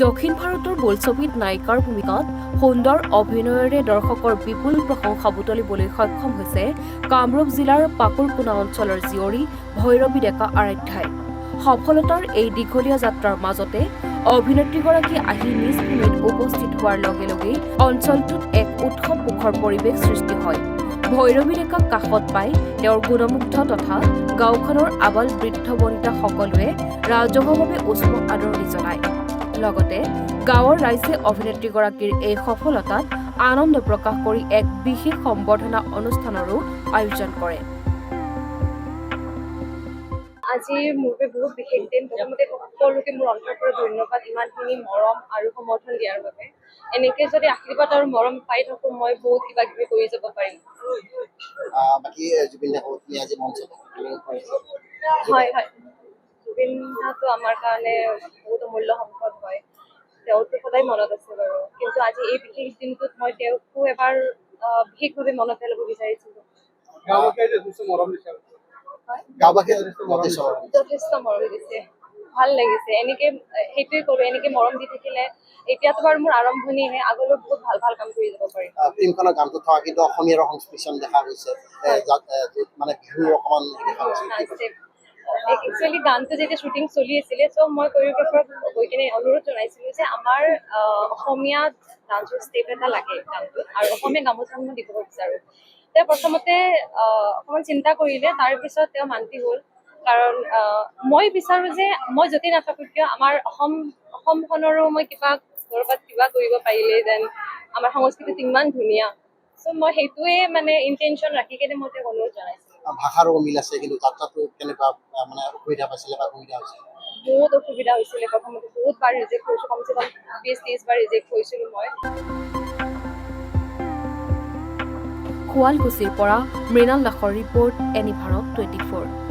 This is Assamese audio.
দক্ষিণ ভাৰতৰ বোলছবিত নায়িকাৰ ভূমিকাত সুন্দৰ অভিনয়েৰে দৰ্শকৰ বিপুল প্ৰশংসা বুটলিবলৈ সক্ষম হৈছে কামৰূপ জিলাৰ পাকুৰকুনা অঞ্চলৰ জীয়ৰী ভৈৰৱী ডেকা আৰাধ্যাই। সফলতাৰ এই দীঘলীয়া যাত্ৰাৰ মাজতে অভিনেত্ৰীগৰাকী আহি নিজ ভূমিত উপস্থিত হোৱাৰ লগে লগেই অঞ্চলটোত এক উৎসৱমুখৰ পৰিৱেশ সৃষ্টি হয়। ভৈৰৱী ডেকাক কাষত পাই তেওঁৰ গুণমুগ্ধ তথা গাঁওখনৰ আবাল বৃদ্ধ বনিতা সকলোৱে ৰাজহুৱাভাৱে উষ্ম আদৰণি জনায়। লগতে গাঁৱৰ ৰাইজে অভিনেত্ৰীগৰাকীৰ এই সফলতাত আনন্দ প্ৰকাশ কৰি এক বিশেষ সম্বৰ্ধনা অনুষ্ঠানৰো আয়োজন কৰে। আজি মোৰ বাবে বহুত বিশেষ দিন। প্ৰথমতে সকলোকে মোৰ অন্তৰৰ পৰা ধন্যবাদ ইমানখিনি মৰম আৰু সমৰ্থন দিয়াৰ বাবে। এনেকে যদি আশীৰ্বাদ আৰু মৰম পাই থাকো মই বহুত কিবা কিবি কৰি যাব পাৰিম। বাকী জুবিন দাক আজি মঞ্চত হয় হয়, জুবিন দাটো আমাৰ কাৰণে বহুত অমূল্য সম্পদ হয়। তেওঁতো সদায় মনত আছে বাৰু, কিন্তু আজি এই বিশেষ দিনটোত মই তেওঁকো এবাৰ বিশেষভাৱে মনত পেলাব বিচাৰিছিলোঁ। যথেষ্ট মৰম দিছে, ভাল লাগিছে। এনেকে সেইটোৱে কৰো, এনেকে মৰম দি থাকিলে এতিয়াতো বাৰু মোৰ আৰম্ভণিহে, আগলৈ বহুত ভাল ভাল কাম কৰি যাব পাৰিম। ফিল্মখনৰ গানটো থকা কিন্তু অসমীয়াৰ সংস্কৃতি দেখা গৈছে, মানে বিহু অকমান দেখা গৈছে। একচুৱেলি গানটো যেতিয়া শ্বুটিং চলি আছিলে, চ' মই কৰিঅগ্ৰাফাৰক গৈ কিনে অনুৰোধ জনাইছিলোঁ যে আমাৰ অসমীয়া ডান্সৰ ষ্টেপ এটা লাগে গানটোত, আৰু অসমীয়া গামোচা মই দিব বিচাৰোঁ। তেওঁ প্ৰথমতে অকণমান চিন্তা কৰিলে, তাৰপিছত তেওঁ মান্তি হ'ল। কাৰণ মই বিচাৰোঁ যে মই য'তে নাথাকোঁ কিয় আমাৰ অসমখনৰো মই ক'ৰবাত কিবা কৰিব পাৰিলে যেন, আমাৰ সংস্কৃতিটো ইমান ধুনীয়া। চ' মই সেইটোৱে মানে ইণ্টেনশ্যন ৰাখি কিনে মই তেওঁক অনুৰোধ জনাইছিলোঁ। ভাষাৰো মিল আছে, কিন্তু যাত্ৰাটো কেনেকুৱা মানে অসুবিধা পাইছিলে বা সুবিধা হৈছে? বহুত অসুবিধা হৈছিলে প্ৰথমতে, বহুত বাৰ ৰিজেক্ট হৈছোঁ, কমচে কম 20-30 বাৰ ৰিজেক্ট হৈছিলোঁ মই। শুৱালকুছিৰ পৰা মৃণাল দাসৰ ৰিপৰ্ট, এনি ভাৰত 24।